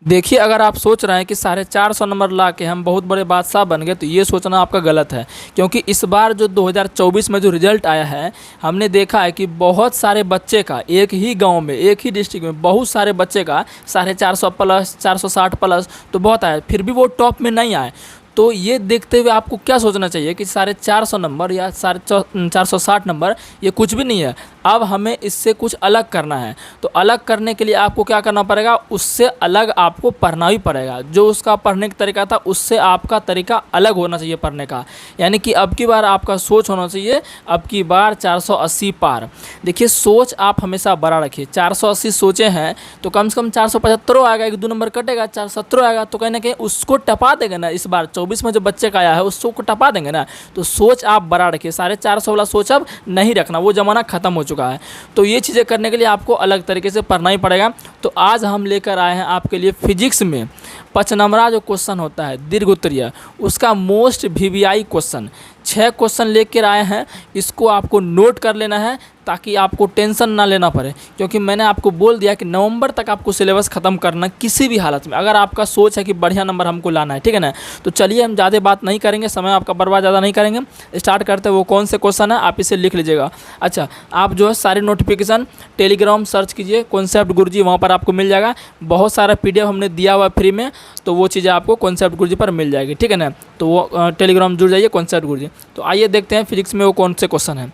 देखिए, अगर आप सोच रहे हैं कि 450 नंबर ला के हम बहुत बड़े बादशाह बन गए, तो ये सोचना आपका गलत है। क्योंकि इस बार जो 2024 में जो रिजल्ट आया है, हमने देखा है कि बहुत सारे बच्चे का एक ही गांव में, एक ही डिस्ट्रिक्ट में बहुत सारे बच्चे का 450 प्लस, 460 प्लस तो बहुत आए, फिर भी वो टॉप में नहीं आए। तो ये देखते हुए आपको क्या सोचना चाहिए कि 450 नंबर या 460 नंबर ये कुछ भी नहीं है। अब हमें इससे कुछ अलग करना है। तो अलग करने के लिए आपको क्या करना पड़ेगा, उससे अलग आपको पढ़ना भी पड़ेगा। जो उसका पढ़ने का तरीका था, उससे आपका तरीका अलग होना चाहिए पढ़ने का। यानी कि अब की बार आपका सोच होना चाहिए, अब की बार 480 पार। देखिए, सोच आप हमेशा बड़ा रखिए। 480 सोचे हैं तो कम से कम 475 आएगा, 1-2 नंबर कटेगा, 470 आएगा, तो कहीं ना कहीं उसको टपा देंगे ना। इस बार 24 में जो बच्चे का आया है उसको टपा देंगे ना। तो सोच आप बड़ा रखिए। 450 वाला सोच अब नहीं रखना, वो ज़माना ख़त्म हो चुका है। तो ये चीज़ें करने के लिए आपको अलग तरीके से पढ़ना ही पड़ेगा। तो आज हम लेकर आए हैं आपके लिए फिजिक्स में 5 नंबरा जो क्वेश्चन होता है दीर्घ उत्तरीय, उसका मोस्ट वीवीआई क्वेश्चन 6 क्वेश्चन लेकर आए हैं। इसको आपको नोट कर लेना है ताकि आपको टेंशन ना लेना पड़े। क्योंकि मैंने आपको बोल दिया कि नवंबर तक आपको सिलेबस ख़त्म करना किसी भी हालत में, अगर आपका सोच है कि बढ़िया नंबर हमको लाना है, ठीक है ना। तो चलिए हम ज़्यादा बात नहीं करेंगे, समय आपका बर्बाद ज़्यादा नहीं करेंगे, स्टार्ट करते हैं। वो कौन से क्वेश्चन है आप इसे लिख लीजिएगा। अच्छा, आप जो है सारे नोटिफिकेशन टेलीग्राम सर्च कीजिए कॉन्सेप्ट गुरुजी, वहाँ पर आपको मिल जाएगा। बहुत सारा PDF हमने दिया हुआ फ्री में, तो वो चीज़ें आपको कॉन्सेप्ट गुरुजी पर मिल जाएगी, ठीक है ना। तो वो टेलीग्राम जुड़ जाइए कॉन्सेप्ट गुरुजी। तो आइए देखते हैं फिजिक्स में वो कौन से क्वेश्चन हैं।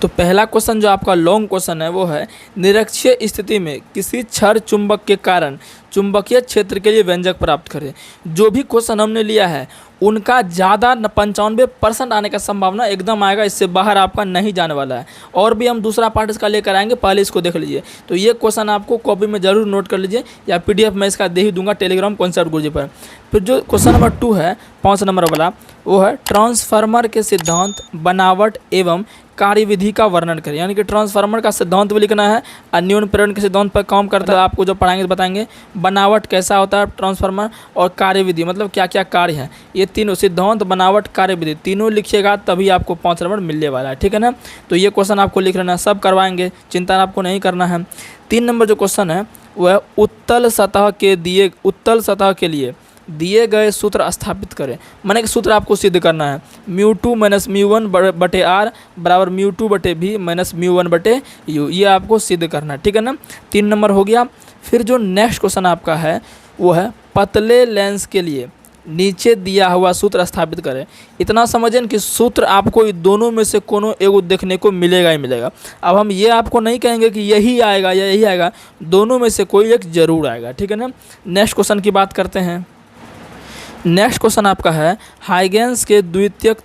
तो पहला क्वेश्चन जो आपका लॉन्ग क्वेश्चन है वो है, निरक्षीय स्थिति में किसी क्षण चुंबक के कारण चुंबकीय क्षेत्र के लिए व्यंजक प्राप्त करें। जो भी क्वेश्चन हमने लिया है उनका ज़्यादा 95% आने का संभावना एकदम आएगा, इससे बाहर आपका नहीं जाने वाला है। और भी हम दूसरा पार्ट इसका लेकर आएंगे, पहले इसको देख लीजिए। तो ये क्वेश्चन आपको कॉपी में ज़रूर नोट कर लीजिए, या PDF मैं इसका दे ही दूंगा टेलीग्राम कॉन्सेप्ट गुरुजी पर। फिर जो क्वेश्चन नंबर 2 है 5 नंबर वाला, वो है ट्रांसफार्मर के सिद्धांत, बनावट एवं कार्यविधि का वर्णन करें। यानी कि ट्रांसफार्मर का सिद्धांत भी लिखना है, अन्योन्य प्रेरण के सिद्धांत पर काम करता है, आपको जो पढ़ाएंगे बताएंगे। बनावट कैसा होता है ट्रांसफार्मर, और कार्यविधि मतलब क्या क्या कार्य हैं। ये तीनों सिद्धांत, बनावट, कार्यविधि तीनों लिखिएगा, तभी आपको 5 नंबर मिलने वाला है, ठीक है ना। तो ये क्वेश्चन आपको लिख लेना है, सब करवाएंगे, चिंता आपको नहीं करना है। 3 नंबर जो क्वेश्चन है वह उत्तल सतह के लिए दिए गए सूत्र स्थापित करें। माने कि सूत्र आपको सिद्ध करना है, μ2 - μ1 बटे r बराबर μ2 बटे v - μ1 बटे u। ये आपको सिद्ध करना है, ठीक है ना। 3 नंबर हो गया। फिर जो नेक्स्ट क्वेश्चन आपका है वो है, पतले लेंस के लिए नीचे दिया हुआ सूत्र स्थापित करें। इतना समझें कि सूत्र आपको दोनों में से कोनो एगो देखने को मिलेगा ही मिलेगा। अब हम ये आपको नहीं कहेंगे कि यही आएगा या यही आएगा, दोनों में से कोई एक जरूर आएगा, ठीक है ना। नेक्स्ट क्वेश्चन की बात करते हैं। नेक्स्ट क्वेश्चन आपका है, हाइगेंस के द्वितीयक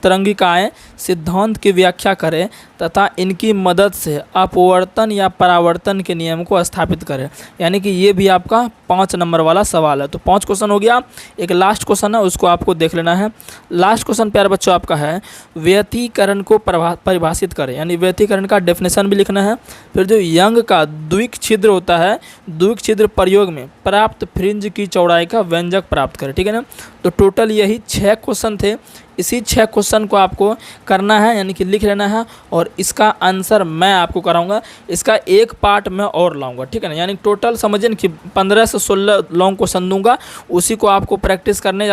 तरंगिकाएँ सिद्धांत की व्याख्या करें तथा इनकी मदद से अपवर्तन या परावर्तन के नियम को स्थापित करें। यानी कि ये भी आपका 5 नंबर वाला सवाल है। तो 5 क्वेश्चन हो गया। एक लास्ट क्वेश्चन है, उसको आपको देख लेना है। लास्ट क्वेश्चन प्यारे बच्चों आपका है, व्यतिकरण को परिभाषित करें। यानी व्यतिकरण का डेफिनेशन भी लिखना है। फिर जो यंग का द्विक छिद्र होता है, द्विक छिद्र प्रयोग में प्राप्त फ्रिंज की चौड़ाई का व्यंजक प्राप्त करें, ठीक है ना। तो टोटल यही 6 क्वेश्चन थे। इसी 6 क्वेश्चन को आपको करना है, यानी कि लिख लेना है, और इसका आंसर मैं आपको कराऊंगा। इसका एक पार्ट मैं और लाऊंगा, ठीक है ना। यानी टोटल समझिए कि 15 से 16 लॉन्ग क्वेश्चन दूंगा, उसी को आपको प्रैक्टिस करने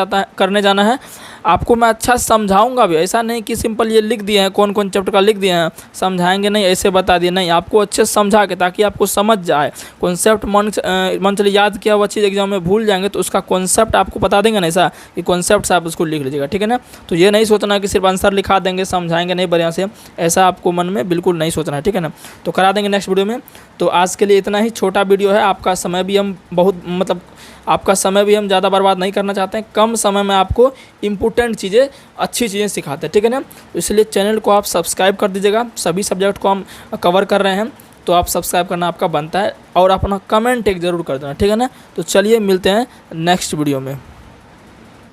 जाना है। आपको मैं अच्छा समझाऊंगा भी, ऐसा नहीं कि सिंपल ये लिख दिए हैं, कौन कौन चैप्टर का लिख दिए हैं, समझाएंगे नहीं, ऐसे बता दिए नहीं, आपको अच्छे से समझा के, ताकि आपको समझ जाए। कॉन्सेप्ट मन चलिए याद किया हुआ चीज़ एग्जाम में भूल जाएंगे, तो उसका कॉन्सेप्ट आपको बता देंगे ना, ऐसा कि कॉन्सेप्ट से आप उसको लिख लीजिएगा, ठीक है ना। तो ये नहीं सोचना कि सिर्फ आंसर लिखा देंगे, समझाएंगे नहीं बढ़िया से, ऐसा आपको मन में बिल्कुल नहीं सोचना है, ठीक है ना। तो करा देंगे नेक्स्ट वीडियो में। तो आज के लिए इतना ही, छोटा वीडियो है। आपका समय भी हम आपका समय भी हम ज़्यादा बर्बाद नहीं करना चाहते हैं। कम समय में आपको इम्पोर्टेंट चीज़ें, अच्छी चीज़ें सिखाते हैं, ठीक है ना। इसलिए चैनल को आप सब्सक्राइब कर दीजिएगा। सभी सब्जेक्ट को हम कवर कर रहे हैं, तो आप सब्सक्राइब करना आपका बनता है, और अपना कमेंट एक ज़रूर कर देना, ठीक है ना। तो चलिए मिलते हैं नेक्स्ट वीडियो में।